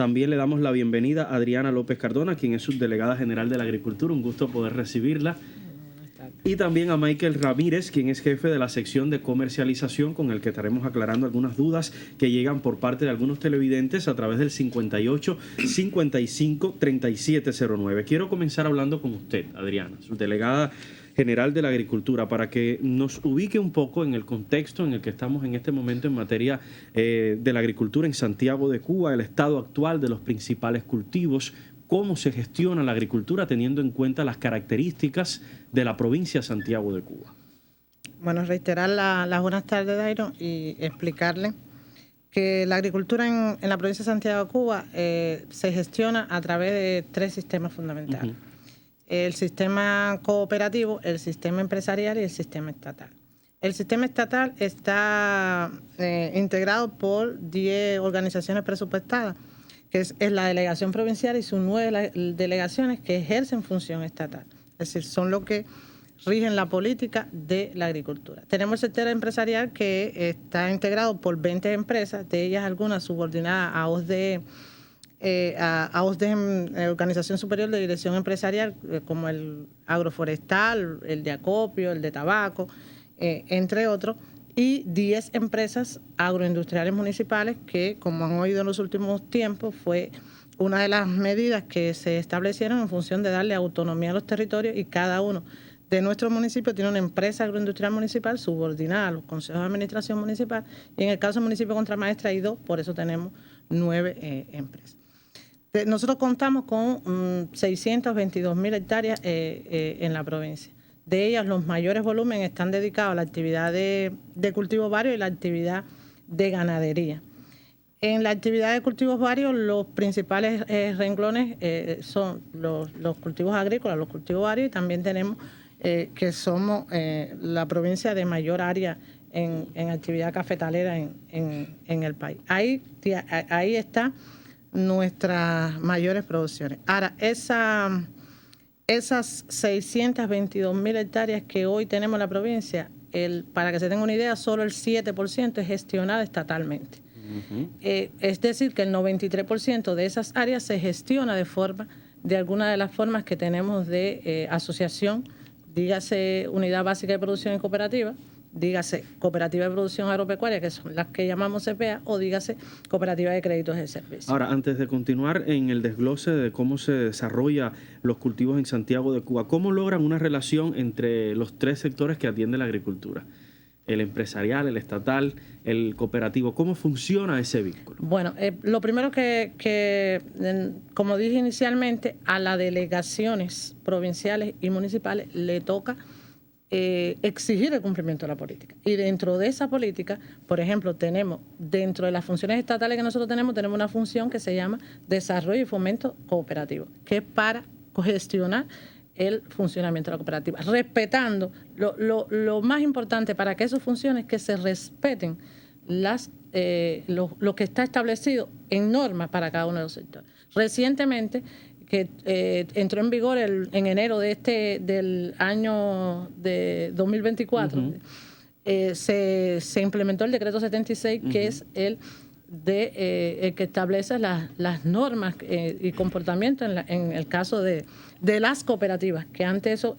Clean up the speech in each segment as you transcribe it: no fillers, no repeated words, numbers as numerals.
También le damos la bienvenida a Adriana López Cardona, quien es subdelegada general de la Agricultura. Un gusto poder recibirla. Y también a Michael Ramírez, quien es jefe de la sección de comercialización, con el que estaremos aclarando algunas dudas que llegan por parte de algunos televidentes a través del 58 55 3709. Quiero comenzar hablando con usted, Adriana, subdelegada general de la Agricultura, para que nos ubique un poco en el contexto en el que estamos en este momento en materia de la agricultura en Santiago de Cuba, el estado actual de los principales cultivos, cómo se gestiona la agricultura teniendo en cuenta las características de la provincia de Santiago de Cuba. Bueno, reiterar las buenas tardes, Dairo, y explicarle que la agricultura en la provincia de Santiago de Cuba se gestiona a través de 3 sistemas fundamentales. El sistema cooperativo, el sistema empresarial y el sistema estatal. El sistema estatal está integrado por 10 organizaciones presupuestadas, que es la delegación provincial y sus 9 delegaciones que ejercen función estatal. Es decir, son los que rigen la política de la agricultura. Tenemos el sector empresarial que está integrado por 20 empresas, de ellas algunas subordinadas a OSDE, Organización Superior de Dirección Empresarial, como el agroforestal, el de acopio, el de tabaco, entre otros, y 10 empresas agroindustriales municipales que, como han oído en los últimos tiempos, fue una de las medidas que se establecieron en función de darle autonomía a los territorios, y cada uno de nuestros municipios tiene una empresa agroindustrial municipal subordinada a los consejos de administración municipal, y en el caso del municipio de Contramaestre hay 2, por eso tenemos 9 empresas. Nosotros contamos con 622.000 hectáreas en la provincia. De ellas, los mayores volúmenes están dedicados a la actividad de cultivos varios y la actividad de ganadería. En la actividad de cultivos varios, los principales renglones son los cultivos agrícolas, los cultivos varios, y también tenemos que somos la provincia de mayor área en actividad cafetalera en el país. Ahí está nuestras mayores producciones. Ahora, esas 622.000 hectáreas que hoy tenemos en la provincia, para que se tenga una idea, solo el 7% es gestionada estatalmente. Es decir, que el 93% de esas áreas se gestiona de alguna de las formas que tenemos de asociación, dígase Unidad Básica de Producción y Cooperativa, dígase Cooperativa de Producción Agropecuaria, que son las que llamamos CPA, o dígase Cooperativa de Créditos de Servicio. Ahora, antes de continuar en el desglose de cómo se desarrolla los cultivos en Santiago de Cuba, ¿cómo logran una relación entre los 3 sectores que atiende la agricultura? El empresarial, el estatal, el cooperativo. ¿Cómo funciona ese vínculo? Bueno, lo primero que, como dije inicialmente, a las delegaciones provinciales y municipales le toca exigir el cumplimiento de la política. Y dentro de esa política, por ejemplo, tenemos, dentro de las funciones estatales que nosotros tenemos una función que se llama Desarrollo y Fomento Cooperativo, que es para gestionar el funcionamiento de la cooperativa, respetando lo más importante para que eso funcione es que se respeten lo que está establecido en normas para cada uno de los sectores. Recientemente, que entró en vigor en enero del año de 2024, se implementó el decreto 76, que es el que establece las normas y comportamientos en el caso de las cooperativas, que antes eso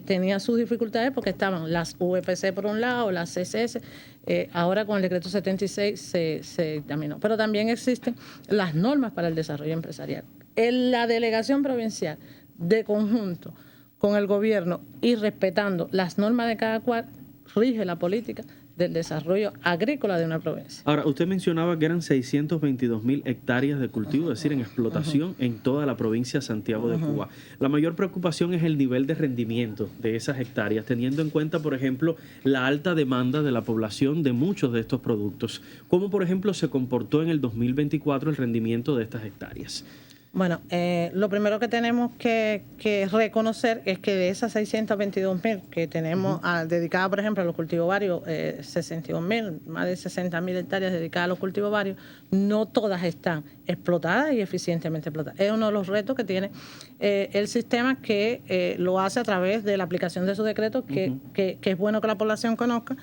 tenía sus dificultades porque estaban las VPC por un lado, las CCS, ahora con el decreto 76 se dictaminó. Pero también existen las normas para el desarrollo empresarial. En la delegación provincial, de conjunto con el gobierno y respetando las normas de cada cual, rige la política del desarrollo agrícola de una provincia. Ahora, usted mencionaba que eran 622.000 hectáreas de cultivo, es decir, en explotación en toda la provincia de Santiago de Cuba. La mayor preocupación es el nivel de rendimiento de esas hectáreas, teniendo en cuenta, por ejemplo, la alta demanda de la población de muchos de estos productos. ¿Cómo, por ejemplo, se comportó en el 2024 el rendimiento de estas hectáreas? Bueno, lo primero que tenemos que reconocer es que de esas 622.000 que tenemos dedicadas, por ejemplo, a los cultivos varios, 62.000, más de 60.000 hectáreas dedicadas a los cultivos varios, no todas están explotadas y eficientemente explotadas. Es uno de los retos que tiene el sistema, que lo hace a través de la aplicación de su decreto, que es bueno que la población conozca,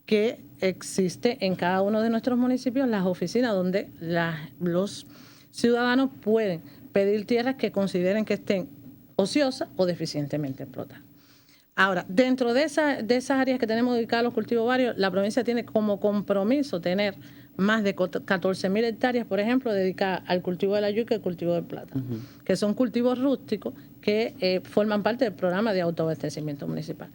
que existe en cada uno de nuestros municipios las oficinas donde los ciudadanos pueden pedir tierras que consideren que estén ociosas o deficientemente explotadas. Ahora, dentro de esas áreas que tenemos dedicadas a los cultivos varios, la provincia tiene como compromiso tener más de 14.000 hectáreas, por ejemplo, dedicadas al cultivo de la yuca y al cultivo del plátano, que son cultivos rústicos que forman parte del programa de autoabastecimiento municipal.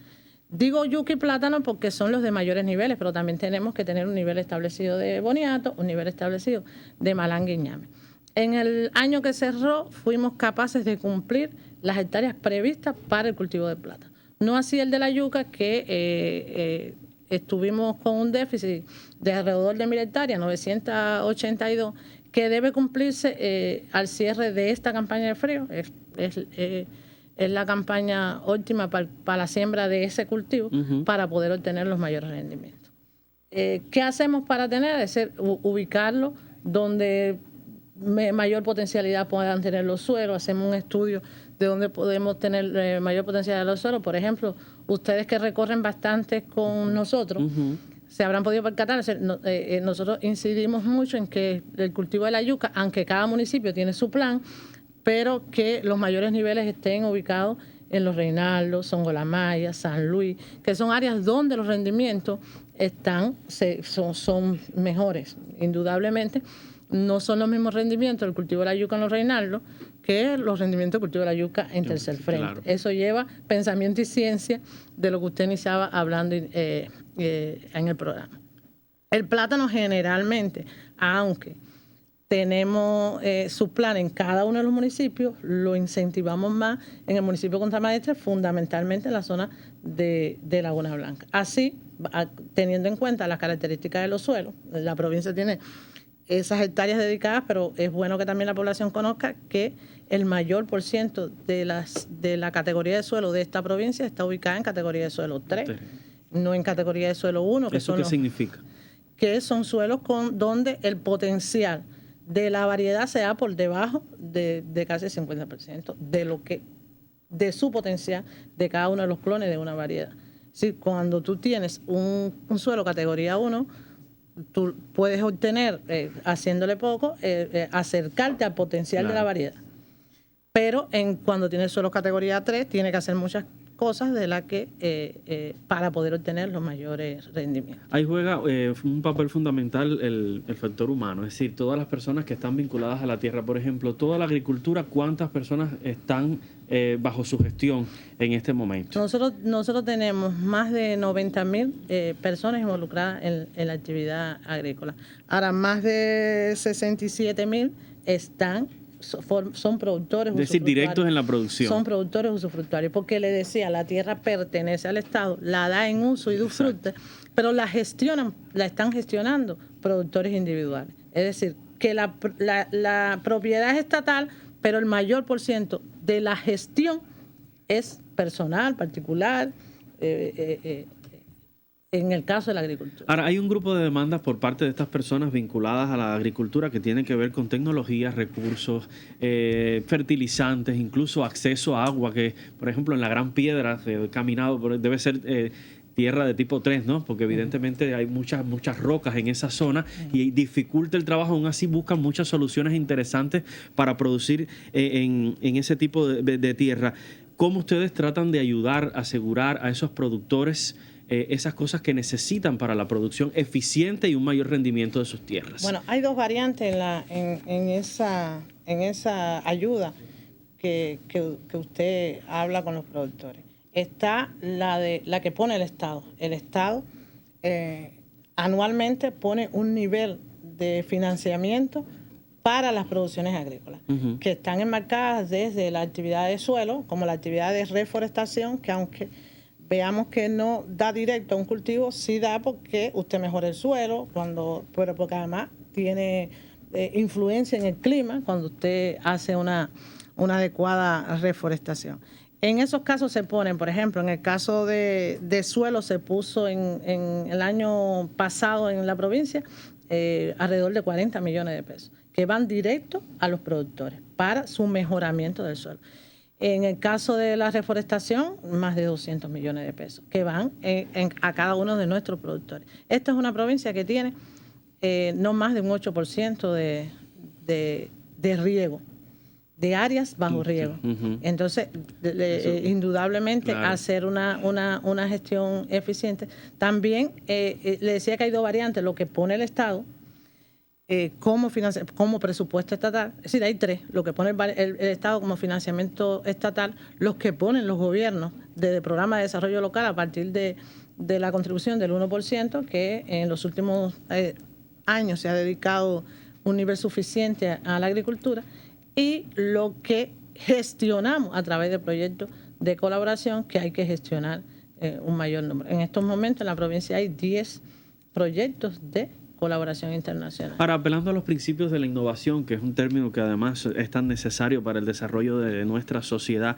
Digo yuca y plátano porque son los de mayores niveles, pero también tenemos que tener un nivel establecido de boniato, un nivel establecido de malanga y ñame. En el año que cerró fuimos capaces de cumplir las hectáreas previstas para el cultivo de plátano. No así el de la yuca, que estuvimos con un déficit de alrededor de 1.000 hectáreas, 982, que debe cumplirse al cierre de esta campaña de frío. Es la campaña óptima para la siembra de ese cultivo para poder obtener los mayores rendimientos. ¿Qué hacemos para tener? Es ubicarlo donde mayor potencialidad puedan tener los suelos. Hacemos un estudio de dónde podemos tener mayor potencialidad de los suelos. Por ejemplo, ustedes que recorren bastante con nosotros, se habrán podido percatar, nosotros incidimos mucho en que el cultivo de la yuca, aunque cada municipio tiene su plan, pero que los mayores niveles estén ubicados en Los Reinaldos, Songolamaya, San Luis, que son áreas donde los rendimientos son mejores, indudablemente. No son los mismos rendimientos del cultivo de la yuca en Los Reinaldos que los rendimientos del cultivo de la yuca en Tercer Frente. Claro. Eso lleva pensamiento y ciencia de lo que usted iniciaba hablando en el programa. El plátano generalmente, aunque tenemos su plan en cada uno de los municipios, lo incentivamos más en el municipio de Contramaestre, fundamentalmente en la zona de Laguna Blanca. Así, teniendo en cuenta las características de los suelos, la provincia tiene esas hectáreas dedicadas, pero es bueno que también la población conozca que el mayor por ciento de la categoría de suelo de esta provincia está ubicada en categoría de suelo 3, no en categoría de suelo 1. ¿Eso qué significa? Que son suelos donde el potencial de la variedad se da por debajo de casi el 50% de su potencial de cada uno de los clones de una variedad. Si cuando tú tienes un suelo categoría 1, tú puedes obtener, haciéndole poco, acercarte al potencial de la variedad. Pero cuando tienes suelo categoría 3, tiene que hacer muchas cosas de las que para poder obtener los mayores rendimientos. Ahí juega un papel fundamental el factor humano, es decir, todas las personas que están vinculadas a la tierra. Por ejemplo, toda la agricultura, ¿cuántas personas están bajo su gestión en este momento? Nosotros tenemos más de 90.000 personas involucradas en la actividad agrícola. Ahora, más de 67.000 son productores. Es decir, directos en la producción. Son productores usufructuarios, porque le decía, la tierra pertenece al Estado, la da en uso y usufructo, pero la están gestionando productores individuales. Es decir, que la propiedad es estatal, pero el mayor por ciento de la gestión es personal, particular, en el caso de la agricultura. Ahora, hay un grupo de demandas por parte de estas personas vinculadas a la agricultura que tienen que ver con tecnologías, recursos, fertilizantes, incluso acceso a agua, que, por ejemplo, en la Gran Piedra, he caminado, debe ser tierra de tipo 3, ¿no? Porque evidentemente hay muchas rocas en esa zona y dificulta el trabajo. Aún así buscan muchas soluciones interesantes para producir en ese tipo de tierra. ¿Cómo ustedes tratan de ayudar, asegurar a esos productores esas cosas que necesitan para la producción eficiente y un mayor rendimiento de sus tierras? Bueno, hay dos variantes en esa ayuda que usted habla con los productores. Está la que pone el Estado. El Estado anualmente pone un nivel de financiamiento para las producciones agrícolas, que están enmarcadas desde la actividad de suelo, como la actividad de reforestación, que aunque veamos que no da directo a un cultivo, sí da porque usted mejora el suelo, pero porque además tiene influencia en el clima cuando usted hace una adecuada reforestación. En esos casos se ponen, por ejemplo, en el caso de suelo se puso en el año pasado en la provincia alrededor de 40 millones de pesos, que van directo a los productores para su mejoramiento del suelo. En el caso de la reforestación, más de 200 millones de pesos, que van a cada uno de nuestros productores. Esta es una provincia que tiene no más de un 8% de riego, de áreas bajo riego. Entonces, indudablemente, claro, hacer una gestión eficiente. También le decía que hay dos variantes, lo que pone el Estado como presupuesto estatal, es decir, hay tres, lo que pone el Estado como financiamiento estatal, los que ponen los gobiernos de programa de desarrollo local a partir de la contribución del 1%, que en los últimos años se ha dedicado un nivel suficiente a la agricultura, y lo que gestionamos a través de proyectos de colaboración que hay que gestionar un mayor número. En estos momentos en la provincia hay 10 proyectos de colaboración internacional. Ahora, apelando a los principios de la innovación, que es un término que además es tan necesario para el desarrollo de nuestra sociedad,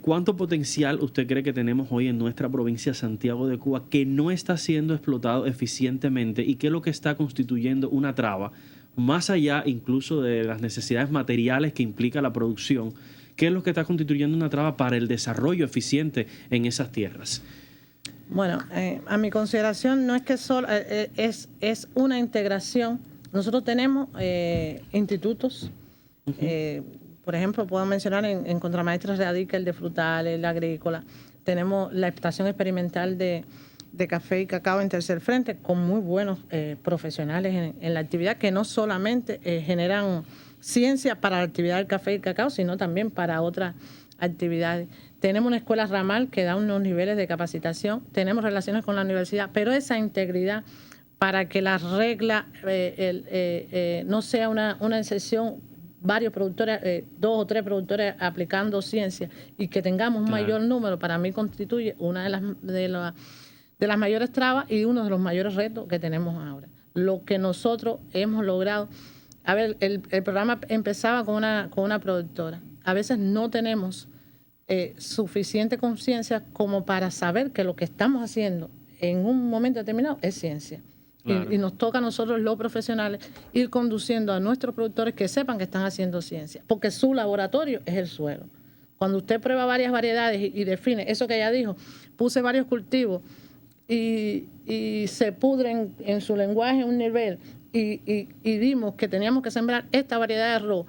¿cuánto potencial usted cree que tenemos hoy en nuestra provincia Santiago de Cuba que no está siendo explotado eficientemente y qué es lo que está constituyendo una traba, más allá incluso de las necesidades materiales que implica la producción? ¿Qué es lo que está constituyendo una traba para el desarrollo eficiente en esas tierras? Bueno, a mi consideración no es que solo es una integración. Nosotros tenemos institutos, por ejemplo, puedo mencionar en Contramaestre radica el de frutales, el agrícola. Tenemos la estación experimental de café y cacao en Tercer Frente con muy buenos profesionales en la actividad, que no solamente generan ciencia para la actividad del café y cacao, sino también para otras actividades. Tenemos una escuela ramal que da unos niveles de capacitación, tenemos relaciones con la universidad, pero esa integridad para que la regla no sea una excepción, varios productores, 2 o 3 productores aplicando ciencia y que tengamos un mayor número, para mí constituye una de las mayores trabas y uno de los mayores retos que tenemos ahora. Lo que nosotros hemos logrado, a ver, el programa empezaba con una productora. A veces no tenemos suficiente conciencia como para saber que lo que estamos haciendo en un momento determinado es ciencia. Claro. Y nos toca a nosotros los profesionales ir conduciendo a nuestros productores que sepan que están haciendo ciencia, porque su laboratorio es el suelo. Cuando usted prueba varias variedades y define eso que ella dijo, puse varios cultivos y se pudren en su lenguaje un nivel y dimos que teníamos que sembrar esta variedad de arroz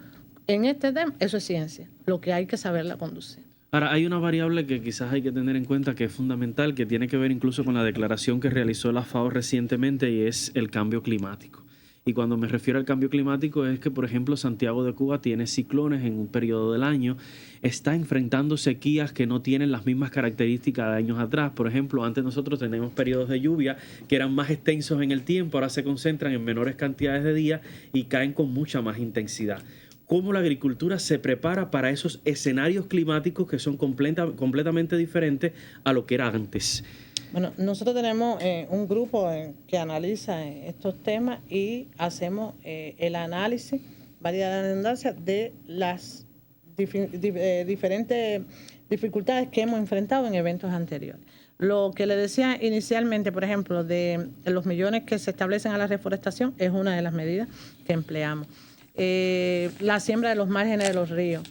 en este tema, eso es ciencia, lo que hay que saberla conducir. Ahora, hay una variable que quizás hay que tener en cuenta que es fundamental, que tiene que ver incluso con la declaración que realizó la FAO recientemente, y es el cambio climático. Y cuando me refiero al cambio climático es que, por ejemplo, Santiago de Cuba tiene ciclones en un periodo del año, está enfrentando sequías que no tienen las mismas características de años atrás. Por ejemplo, antes nosotros teníamos periodos de lluvia que eran más extensos en el tiempo, ahora se concentran en menores cantidades de días y caen con mucha más intensidad. ¿Cómo la agricultura se prepara para esos escenarios climáticos que son completamente diferentes a lo que era antes? Bueno, nosotros tenemos un grupo que analiza estos temas y hacemos el análisis, valga la redundancia, de las diferentes dificultades que hemos enfrentado en eventos anteriores. Lo que le decía inicialmente, por ejemplo, de los millones que se establecen a la reforestación es una de las medidas que empleamos. La siembra de los márgenes de los ríos.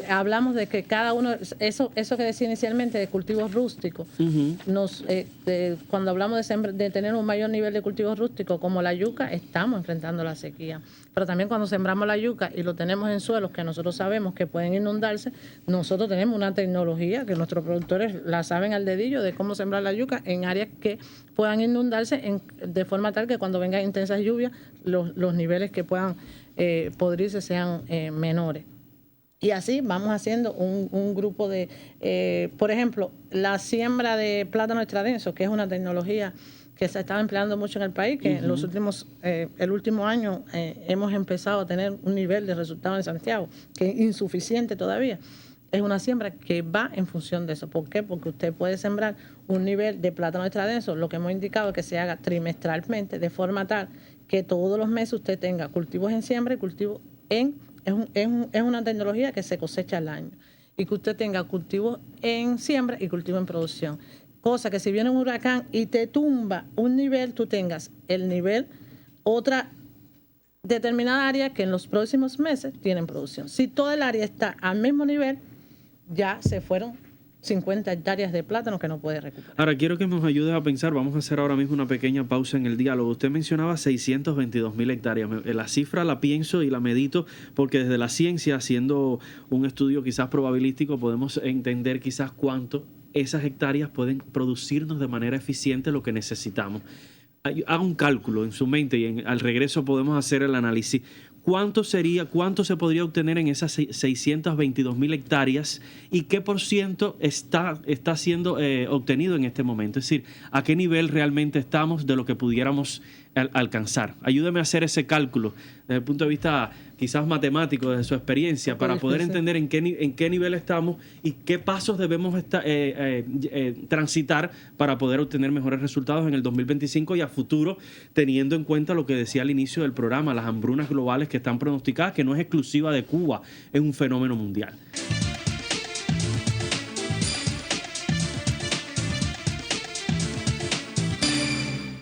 Hablamos de que cada uno, eso que decía inicialmente de cultivos rústicos, cuando hablamos de tener un mayor nivel de cultivos rústicos como la yuca, estamos enfrentando la sequía. Pero también cuando sembramos la yuca y lo tenemos en suelos que nosotros sabemos que pueden inundarse, nosotros tenemos una tecnología que nuestros productores la saben al dedillo de cómo sembrar la yuca en áreas que puedan inundarse de forma tal que cuando vengan intensas lluvias los niveles que puedan podrirse sean menores. Y así vamos haciendo un grupo de, por ejemplo, la siembra de plátano extradenso, que es una tecnología que se estaba empleando mucho en el país, que en los últimos, el último año hemos empezado a tener un nivel de resultado en Santiago, que es insuficiente todavía. Es una siembra que va en función de eso. ¿Por qué? Porque usted puede sembrar un nivel de plátano extradenso, lo que hemos indicado es que se haga trimestralmente, de forma tal que todos los meses usted tenga cultivos en siembra y cultivos es una tecnología que se cosecha al año. Y que usted tenga cultivos en siembra y cultivos en producción. Cosa que si viene un huracán y te tumba un nivel, tú tengas el nivel, otra determinada área que en los próximos meses tienen producción. Si toda el área está al mismo nivel, ya se fueron 50 hectáreas de plátano que no puede recuperar. Ahora, quiero que nos ayudes a pensar, vamos a hacer ahora mismo una pequeña pausa en el diálogo. Usted mencionaba 622,000 hectáreas. La cifra la pienso y la medito porque desde la ciencia, haciendo un estudio quizás probabilístico, podemos entender quizás cuánto esas hectáreas pueden producirnos de manera eficiente lo que necesitamos. Haga un cálculo en su mente y al regreso podemos hacer el análisis. ¿Cuánto se podría obtener en esas 622,000 hectáreas y qué por ciento está siendo obtenido en este momento? Es decir, ¿a qué nivel realmente estamos de lo que pudiéramos alcanzar? Ayúdeme a hacer ese cálculo desde el punto de vista quizás matemático, desde su experiencia, para poder entender en qué nivel estamos y qué pasos debemos transitar para poder obtener mejores resultados en el 2025 y a futuro, teniendo en cuenta lo que decía al inicio del programa, las hambrunas globales que están pronosticadas, que no es exclusiva de Cuba, es un fenómeno mundial.